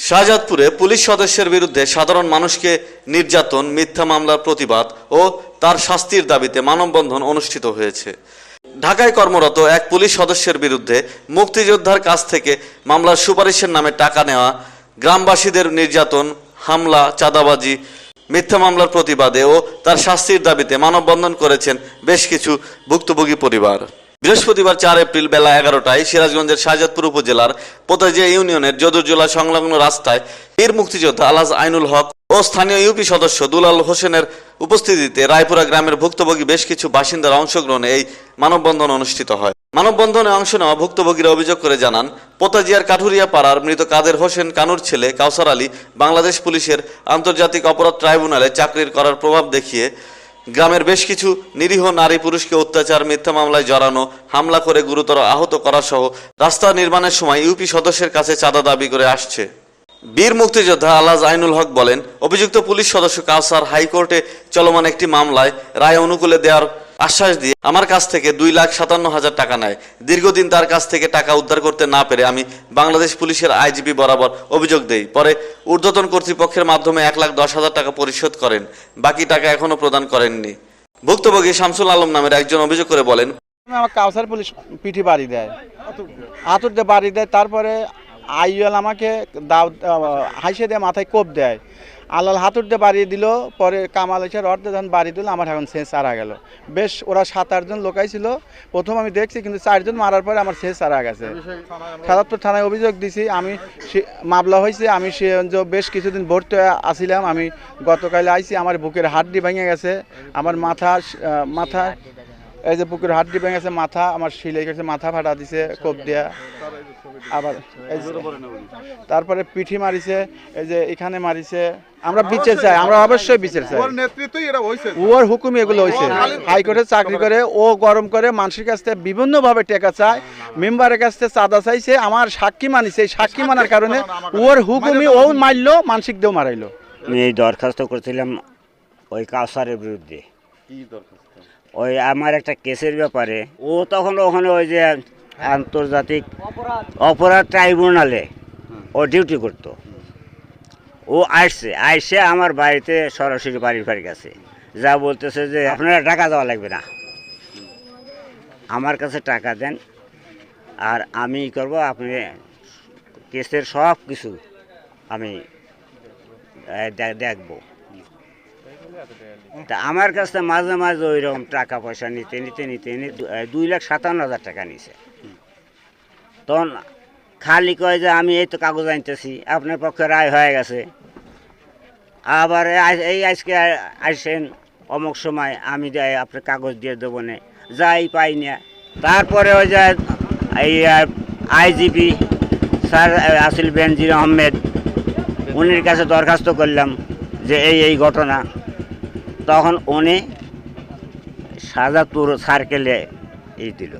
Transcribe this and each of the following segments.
শাহজাদপুরে police সদস্যের বিরুদ্ধে সাধারণ মানুষকে নির্যাতন, মিথ্যা মামলার প্রতিবাদ ও তার শাস্তির দাবিতে মানববন্ধন অনুষ্ঠিত হয়েছে। ঢাকায় কর্মরত এক পুলিশ সদস্যের বিরুদ্ধে মুক্তিযোদ্ধার কাছ থেকে মামলার সুপারিশের নামে টাকা নেওয়া, গ্রামবাসীদের নির্যাতন, হামলা, চাঁদাবাজি, মিথ্যা মামলার প্রতিবাদে ও তার শাস্তির দাবিতে মানববন্ধন করেছেন বেশ কিছু ভুক্তভোগী পরিবার। বৃহস্পতিবার 4 এপ্রিল বেলা 11টায় সিরাজগঞ্জের শাহজাদপুর উপজেলার পোতাজিয়া ইউনিয়নের যদুরজোলা সংলগ্ন রাস্তায় বীর মুক্তিযোদ্ধা আলহাজ আইনুল হক ও স্থানীয় ইউপি সদস্য দুলাল হোসেনের উপস্থিতিতে রায়পুরা গ্রামের ভুক্তভোগী বেশ কিছু বাসিন্দার অংশগ্রহণে এই মানববন্ধন অনুষ্ঠিত হয়। মানববন্ধনে অংশ নেওয়া ভুক্তভোগীরা অভিযোগ করে জানান, পোতাজিয়ার কাঠুরিয়া পাড়ার মৃত কাদের হোসেন কানুর ছেলে কাউসার আলী বাংলাদেশ পুলিশের আন্তর্জাতিক অপরাধ ট্রাইব্যুনালে চাকরির করার প্রভাব দেখিয়ে গ্রামের বেশ কিছু নিরীহ নারী পুরুষকে অত্যাচার, মিথ্যা মামলায় জড়ানো, হামলা করে গুরুতর আহত করা সহ রাস্তা নির্মাণের সময় ইউপি সদস্যের কাছে চাঁদা দাবি করে আসছে। বীর মুক্তিযোদ্ধা আলহাজ আইনুল হক বলেন, অভিযুক্ত পুলিশ সদস্য কাউসার হাইকোর্টে চলমান একটি মামলায় রায় অনুকূলে দেওয়ার আশ্বাস দিয়ে আমার কাছ থেকে 2,57,000 টাকা নেয়। দীর্ঘদিন তার কাছ থেকে টাকা উদ্ধার করতে না পেরে আমি বাংলাদেশ পুলিশের আইজিপি বরাবর অভিযোগ দেই। পরে ঊর্ধ্বতন কর্তৃপক্ষের মাধ্যমে 1,10,000 টাকা পরিশোধ করেন, বাকি টাকা এখনো প্রদান করেননি। ভুক্তভোগী শামসুল আলম নামের একজন অভিযোগ করে বলেন, আমার কাউসার পুলিশ পিঠি বাড়ি দেয়, আতুরতে বাড়ি দেয়, তারপরে আইয়াল আমাকে হাইসে দিয়ে মাথায় কোপ দেয়, আলাল হাতুরতে বাড়িয়ে দিল। পরে কামাল এসে অর্ধে যখন বাড়ি দিল, আমার এখন শেষ সারা গেল। বেশ ওরা 7-8 জন লোকাই ছিল, প্রথম আমি দেখছি, কিন্তু 4 জন মারার পরে আমার শেষ সারা গেছে। শাহজাদপুর থানায় অভিযোগ দিছি, আমি মামলা হয়েছে, আমি সে বেশ কিছুদিন ভর্তি আসিলাম। আমি গতকাল আইছি, আমার বুকের হাড্ডি ভেঙে গেছে, আমার মাথা এই যে বুকের হাড্ডি ভেঙে গেছে, মাথা আমার সিলাই গেছে, মাথা ফাটা দিছে কোপ দিয়া। আবার তারপরে পিঠি মারিছে, এই যে এখানে মারিছে। আমরা বিচার চাই, আমরা অবশ্যই বিচার চাই। ওর হুকুমে এগুলো হয়েছে। হাইকোর্টে চাকরি করে ও গরম করে মানুষের কাছ থেকে বিভিন্নভাবে টাকা চায়, মেম্বারের কাছ থেকে চাঁদা চাইছে, আমার সাক্ষী মানিছে। এই সাক্ষী মানার কারণে ওর হুকুমে ও মারলো, মানসিক দিয়েও মারাইলো। আমি এই দরখাস্ত করেছিলাম ওই কাউসারের বিরুদ্ধে। ওই আমার একটা কেসের ব্যাপারে, ও তখন ওখানে ওই যে আন্তর্জাতিক অপরাধ ট্রাইব্যুনালে ও ডিউটি করতো। ও আইসে আমার বাড়িতে সরাসরি বাড়ির কাছে যা বলতেছে যে আপনারা টাকা দেওয়া লাগবে না, আমার কাছে টাকা দেন আর আমি করব, আপনি কেসের সব কিছু আমি দেখব। তা আমার কাছে মাঝে মাঝে ওই রকম টাকা পয়সা নিতে 2,57,000 টাকা নিছে। তখন খালি কয় যে আমি এই তো কাগজ আনতেছি, আপনার পক্ষে রায় হয়ে গেছে, আবার এই আজকে আসেন অমুক সময় আমি আপনার কাগজ দিয়ে দেবো না, যাই পাই না। তারপরে ওই যে এই আইজিপি স্যার আসিল বেনজির আহমেদ, উনির কাছে দরখাস্ত করলাম যে এই ঘটনা। তখন উনি শাহজাদপুর সার্কেলে দিল,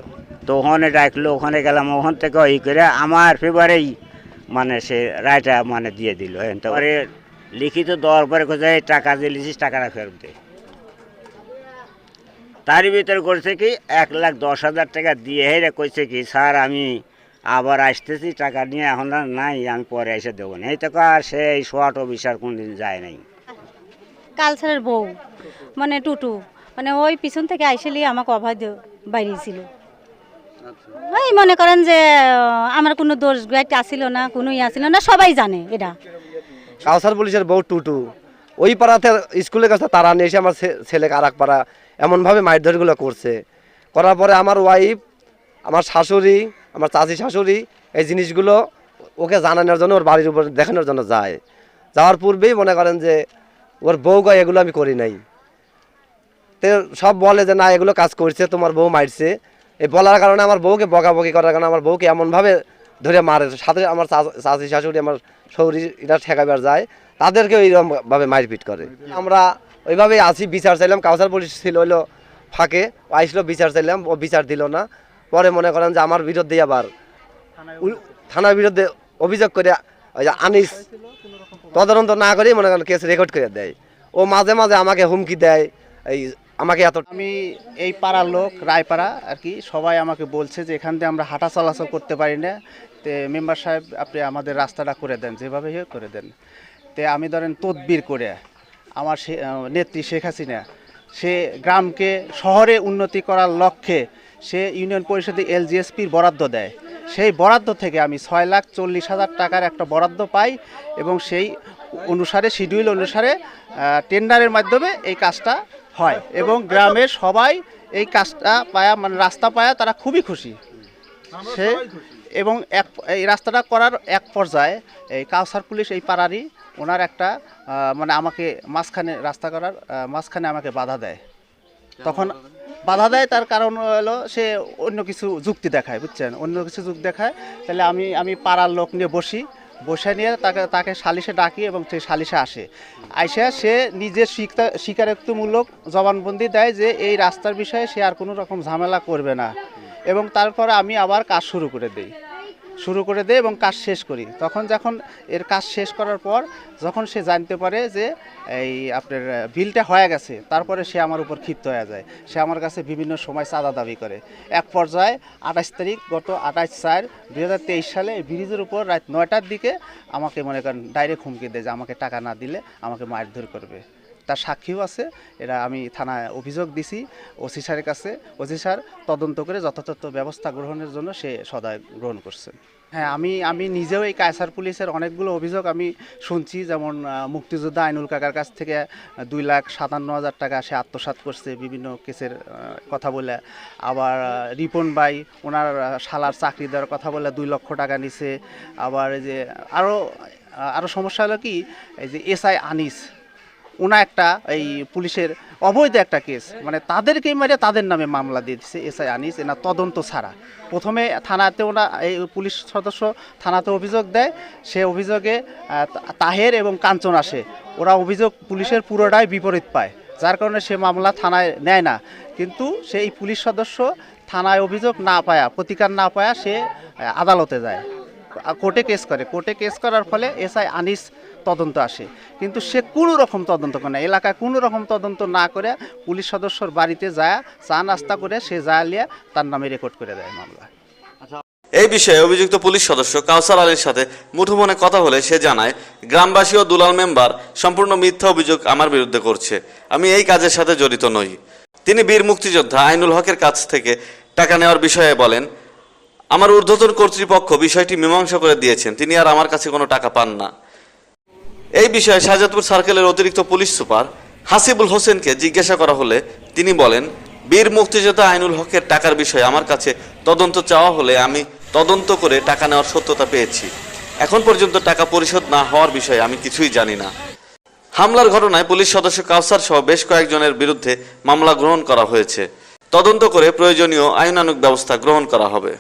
তো ওখানে ডাকলো, ওখানে গেলাম, ওখান থেকে করে আমার ফেভারেই মানে সে রায়টা মানে দিয়ে দিল। তারপরে লিখিত দেওয়ার পরে কোথায় টাকা দিয়ে লিখিস, টাকাটা ফেরত দে। তার ভিতরে করছে কি 1,10,000 টাকা দিয়ে হেরে কইছে কি, স্যার আমি আবার আসতেছি, টাকা নিয়ে এখন নাই, আমি পরে এসে দেবো না। এই তো আর সেই শর্ট অফিসার কোনদিন যায় নাই। কালচারের বউ মানে টুটু, মানে ওই পিছন থেকে আইসেলি আমাকে অবাধ বাইরেছিল। ওই মনে করেন যে আমার কোনো দোষ গাইতে আসিল না, কোনো আসিল না, সবাই জানে এটা। কাউসার পুলিশের বউ টুটু ওই পাড়াতে স্কুলের কাছে তারা নিয়ে এসে আমার ছেলেকে আর এক পাড়া এমনভাবে মারধরগুলো করছে। করার পরে আমার ওয়াইফ, আমার শাশুড়ি, আমার চাচি শাশুড়ি এই জিনিসগুলো ওকে জানানোর জন্য ওর বাড়ির উপর দেখানোর জন্য যায়। যাওয়ার পূর্বেই মনে করেন যে ওর বউ কয় এগুলো আমি করি নাই। তো সব বলে যে না এগুলো কাজ করছে, তোমার বউ মারছে। এই বলার কারণে আমার বউকে বকাবকি করার কারণে আমার বউকে এমনভাবে ধরে মারে, সাথে আমার চাচি শাশুড়ি, আমার শৌরি এটা ঠেকাবার যায়, তাদেরকে এইরকমভাবে মারপিট করে। আমরা ওইভাবেই আছি, বিচার চাইলাম। কাউসার পুলিশ ছিল হইলো ফাঁকে, ও আইসলো, বিচার চাইলাম, ও বিচার দিল না। পরে মনে করেন যে আমার বিরুদ্ধে আবার থানার বিরুদ্ধে অভিযোগ করে ওই যে আনিস তদন্ত না করেই মনে করেন কেস রেকর্ড করে দেয়। ও মাঝে মাঝে আমাকে হুমকি দেয়, এই আমাকে এত আমি এই পাড়ার লোক রায়পাড়া আর কি, সবাই আমাকে বলছে যে এখান দিয়ে আমরা হাঁটা চলাচল করতে পারি না, তে মেম্বার সাহেব আপনি আমাদের রাস্তাটা করে দেন, যেভাবে হোক করে দেন। তে আমি ধরেন তদবির করে আমার নেত্রী শেখ হাসিনা সে গ্রামকে শহরে উন্নতি করার লক্ষ্যে সে ইউনিয়ন পরিষদে এলজিএসপির বরাদ্দ দেয়। সেই বরাদ্দ থেকে আমি 6,40,000 টাকার একটা বরাদ্দ পাই এবং সেই অনুসারে শিডিউল অনুসারে টেন্ডারের মাধ্যমে এই কাজটা হয় এবং গ্রামের সবাই এই কাজটা পায়া মানে রাস্তা পায়া তারা খুবই খুশি। সে এবং এই রাস্তাটা করার এক পর্যায়ে এই কাউসার পুলিশ এই পাড়ারই ওনার একটা মানে আমাকে মাঝখানে রাস্তা করার মাঝখানে আমাকে বাধা দেয়। তখন বাধা দেয় তার কারণ হলো সে অন্য কিছু যুক্তি দেখায়, বুঝছেন, অন্য কিছু যুক্তি দেখায়। তাহলে আমি পাড়ার লোক নিয়ে বসে নিয়ে তাকে সালিশে ডাকি এবং সেই সালিশে আসে। আইসা সে নিজের স্বীকারোক্তিমূলক জবানবন্দি দেয় যে এই রাস্তার বিষয়ে সে আর কোনো রকম ঝামেলা করবে না এবং তারপরে আমি আবার কাজ শুরু করে দেই এবং কাজ শেষ করি। যখন এর কাজ শেষ করার পর যখন সে জানতে পারে যে এই আপনার বিলটা হয়ে গেছে, তারপরে সে আমার উপর ক্ষিপ্ত হয়ে যায়। সে আমার কাছে বিভিন্ন সময় চাঁদা দাবি করে। এক পর্যায়ে 28 তারিখ গত 28/4/2023 সালে ব্রিজের উপর রাত 9টার দিকে আমাকে মনে করেন ডাইরেক্ট হুমকি দেয় যে আমাকে টাকা না দিলে আমাকে মারধর করবে। তার সাক্ষীও আছে। এরা আমি থানায় অভিযোগ দিছি ওসি স্যারের কাছে। ওসি স্যার তদন্ত করে যথাযথ ব্যবস্থা গ্রহণের জন্য সে সদয় গ্রহণ করছেন। হ্যাঁ, আমি নিজেও এই কায়সার পুলিশের অনেকগুলো অভিযোগ আমি শুনছি, যেমন মুক্তিযোদ্ধা আইনুল কাকার কাছ থেকে 2,57,000 টাকা সে আত্মসাৎ করছে বিভিন্ন কেসের কথা বলে। আবার রিপন ভাই ওনার শালার চাকরি দেওয়ার কথা বলে 2 লক্ষ টাকা নিছে। আবার এই যে আরও সমস্যা হলো কি, এই যে এসআই আনিস ওনা একটা এই পুলিশের অবৈধ একটা কেস, মানে তাদেরকেই মেরে তাদের নামে মামলা দিয়ে দিচ্ছে এসআই আনিস, এনা তদন্ত ছাড়া। প্রথমে থানাতে ওনা এই পুলিশ সদস্য থানাতে অভিযোগ দেয়, সে অভিযোগে তাহের এবং কাঞ্চন আসে। ওরা অভিযোগ পুলিশের পুরোটাই বিপরীত পায়, যার কারণে সে মামলা থানায় নেয় না। কিন্তু সেই পুলিশ সদস্য থানায় অভিযোগ না পায়া, প্রতিকার না পায়া সে আদালতে যায়, কোর্টে কেস করার ফলে এসআই আনিস তদন্ত আসে। কিন্তু সে কোনো রকম তদন্ত করে না, এলাকায় কোনো রকম তদন্ত না করে পুলিশ সদস্যর বাড়িতে যায় চা নাস্তা করে সে যায় লিয়া তার নামে রেকর্ড করে দেয় মামলা। এই বিষয়ে অভিযুক্ত পুলিশ সদস্য কাউসার আলীর সাথে মুঠোফোনে কথা হলে সে জানায়, গ্রামবাসী ও দুলাল মেম্বার সম্পূর্ণ মিথ্যা অভিযোগ আমার বিরুদ্ধে করছে। আমি এই কাজের সাথে জড়িত নই। তিনি বীর মুক্তিযোদ্ধা আইনুল হকের কাছ থেকে টাকা নেওয়ার বিষয়ে বলেন, আমার ঊর্ধ্বতন কর্তৃপক্ষ বিষয়টি মীমাংসা করে দিয়েছেন, তিনি আর আমার কাছে কোনো টাকা পান না। এই বিষয়ে শাহজাদপুর সার্কেলের অতিরিক্ত পুলিশ সুপার হাসিবুল হোসেনকে জিজ্ঞাসা করা হলে তিনি বলেন, বীর মুক্তিযোদ্ধা আইনুল হকের টাকার বিষয়ে আমার কাছে তদন্ত চাওয়া হলে আমি তদন্ত করে টাকা নেওয়ার সত্যতা পেয়েছি। এখন পর্যন্ত টাকা পরিশোধ না হওয়ার বিষয়ে আমি কিছুই জানি না। হামলার ঘটনায় পুলিশ সদস্য কাউসার সহ বেশ কয়েকজনের বিরুদ্ধে মামলা গ্রহণ করা হয়েছে। তদন্ত করে প্রয়োজনীয় আইনানুগ ব্যবস্থা গ্রহণ করা হবে।